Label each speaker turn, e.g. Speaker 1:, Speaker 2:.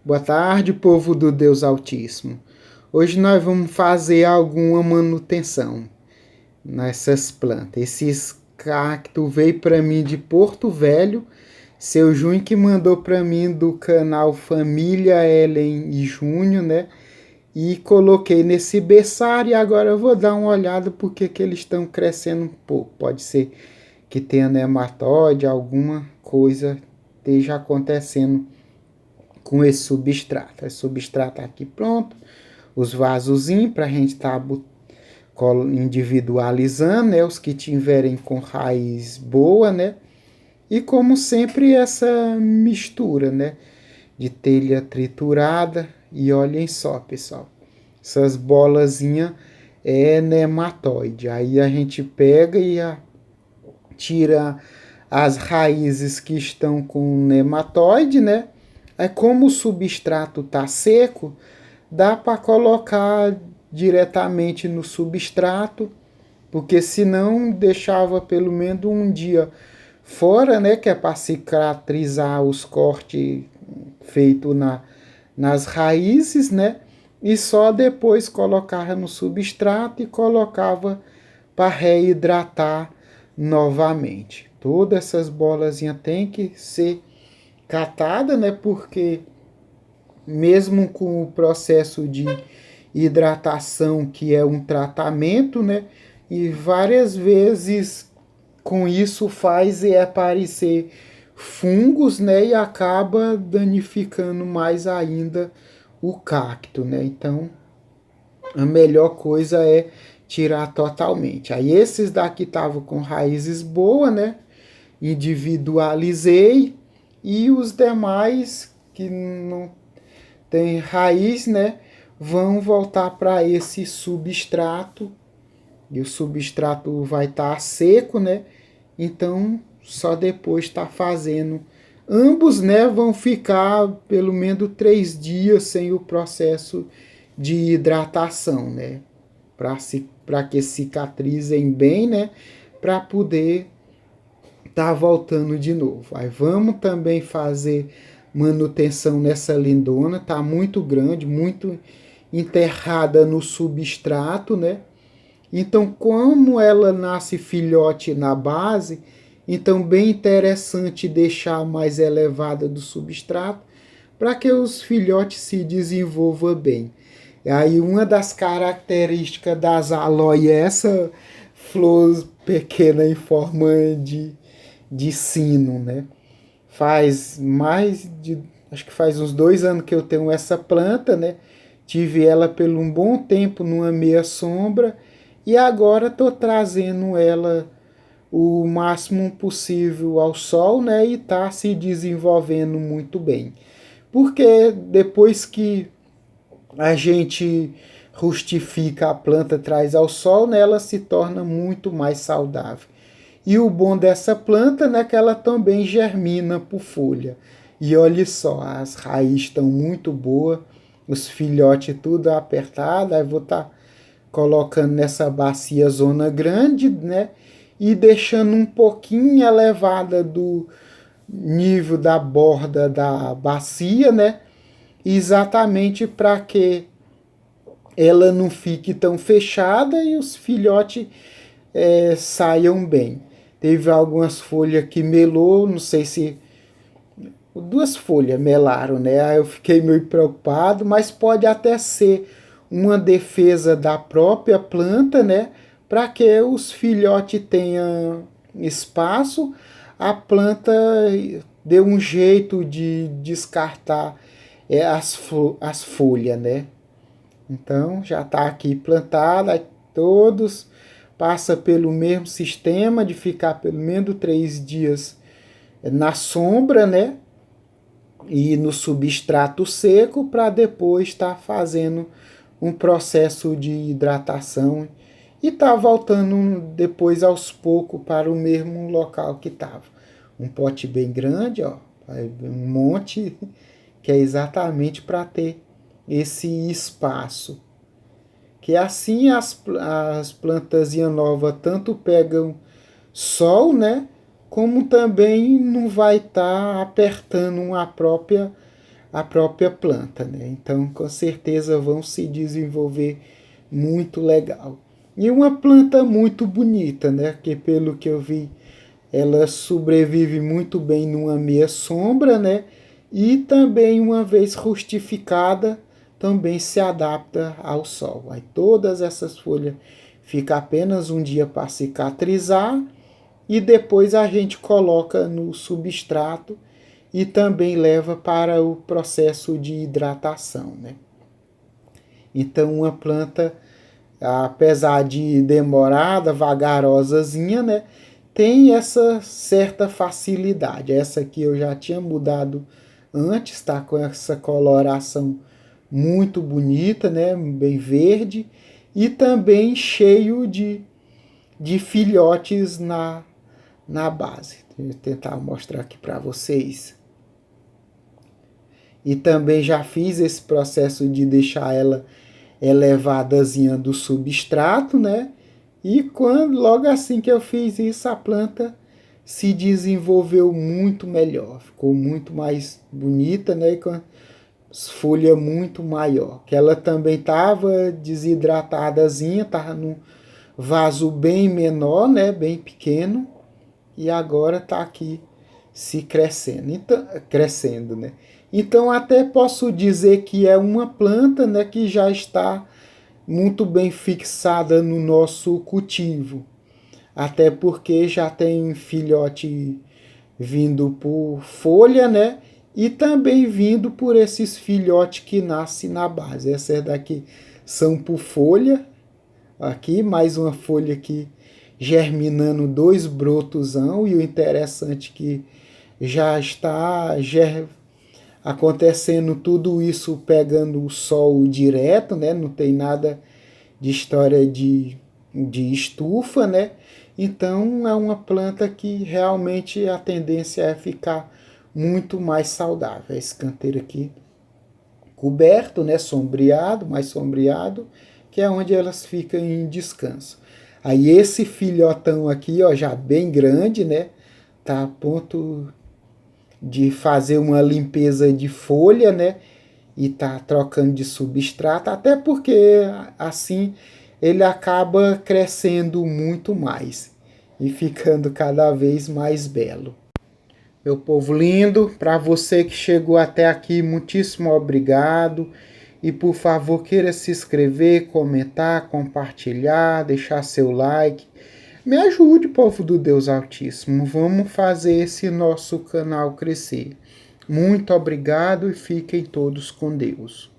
Speaker 1: Boa tarde, povo do Deus Altíssimo. Hoje nós vamos fazer alguma manutenção nessas plantas. Esses cactos veio para mim de Porto Velho. Seu Júnior que mandou para mim do canal Família Ellen e Júnior, né? E coloquei nesse berçário e agora eu vou dar uma olhada porque que eles estão crescendo um pouco. Pode ser que tenha nematóide, alguma coisa esteja acontecendo com esse substrato. Esse substrato aqui pronto, os vasozinhos para a gente estar individualizando, né? Os que tiverem com raiz boa, né? E como sempre essa mistura, né? De telha triturada. E olhem só, pessoal. Essas bolazinhas é nematóide. Aí a gente pega e tira as raízes que estão com nematóide, né? Aí como o substrato tá seco, dá para colocar diretamente no substrato, porque senão deixava pelo menos um dia fora, né, que é para cicatrizar os cortes feitos nas raízes, né? E só depois colocava no substrato e colocava para reidratar novamente. Todas essas bolazinhas tem que ser catada, né? Porque mesmo com o processo de hidratação, que é um tratamento, né? E várias vezes com isso faz aparecer fungos, né? E acaba danificando mais ainda o cacto, né? Então, a melhor coisa é tirar totalmente. Aí esses daqui estavam com raízes boas, né? Individualizei e os demais que não tem raiz, né? Vão voltar para esse substrato e o substrato vai estar seco, né? Então só depois está fazendo. Ambos, né, vão ficar pelo menos 3 dias sem o processo de hidratação, né? Para que cicatrizem bem, né? Para poder tá voltando de novo. Aí vamos também fazer manutenção nessa lindona, tá muito grande, muito enterrada no substrato, né? Então, como ela nasce filhote na base, então bem interessante deixar mais elevada do substrato para que os filhotes se desenvolvam bem. E aí uma das características das aloe é essa flor pequena em forma de sino, né? Faz mais de, acho que faz uns 2 anos que eu tenho essa planta, né? Tive ela por um bom tempo numa meia sombra e agora estou trazendo ela o máximo possível ao sol, né? E está se desenvolvendo muito bem. Porque depois que a gente rustifica a planta, traz ao sol, né? Ela se torna muito mais saudável. E o bom dessa planta, né, que ela também germina por folha. E olha só, as raízes estão muito boas, os filhotes tudo apertado. Aí vou estar colocando nessa bacia zona grande, né, e deixando um pouquinho elevada do nível da borda da bacia, né, exatamente para que ela não fique tão fechada e os filhotes saiam bem. Teve algumas folhas que melou, não sei se 2 folhas melaram, né? Aí eu fiquei meio preocupado, mas pode até ser uma defesa da própria planta, né? Para que os filhotes tenham espaço, a planta dê um jeito de descartar as folhas, né? Então já está aqui plantada, todos passa pelo mesmo sistema de ficar pelo menos 3 dias na sombra, né? E no substrato seco para depois estar fazendo um processo de hidratação e tá voltando depois aos poucos para o mesmo local que estava. Um pote bem grande, ó, um monte que é exatamente para ter esse espaço. Que assim as plantazinhas novas tanto pegam sol, né? Como também não vai estar apertando a própria planta, né? Então, com certeza vão se desenvolver muito legal. E uma planta muito bonita, né? Que pelo que eu vi, ela sobrevive muito bem numa meia sombra, né? E também, uma vez rustificada, também se adapta ao sol. Aí todas essas folhas ficam apenas um dia para cicatrizar e depois a gente coloca no substrato e também leva para o processo de hidratação, né? Então, uma planta, apesar de demorada, vagarosazinha, né, tem essa certa facilidade. Essa aqui eu já tinha mudado antes, tá com essa coloração muito bonita, né, bem verde e também cheio de filhotes na base. Vou tentar mostrar aqui para vocês. E também já fiz esse processo de deixar ela elevadazinha do substrato, né? E logo assim que eu fiz isso, a planta se desenvolveu muito melhor, ficou muito mais bonita, né? E com as folhas muito maior. Que ela também estava desidratadazinha, estava num vaso bem menor, né? Bem pequeno, e agora está aqui se crescendo, então, crescendo, né? Então até posso dizer que é uma planta, né, que já está muito bem fixada no nosso cultivo. Até porque já tem filhote vindo por folha, né? E também vindo por esses filhotes que nascem na base. Essas daqui são por folha. Aqui, mais uma folha aqui germinando 2 brotosão. E o interessante é que já está acontecendo tudo isso pegando o sol direto, né? Não tem nada de história de estufa, né? Então é uma planta que realmente a tendência é ficar muito mais saudável. Esse canteiro aqui coberto, né? Sombreado, mais sombreado, que é onde elas ficam em descanso. Aí esse filhotão aqui, ó, já bem grande, né? Tá a ponto de fazer uma limpeza de folha, né? E tá trocando de substrato, até porque assim ele acaba crescendo muito mais e ficando cada vez mais belo. Meu povo lindo, para você que chegou até aqui, muitíssimo obrigado. E por favor, queira se inscrever, comentar, compartilhar, deixar seu like. Me ajude, povo do Deus Altíssimo. Vamos fazer esse nosso canal crescer. Muito obrigado e fiquem todos com Deus.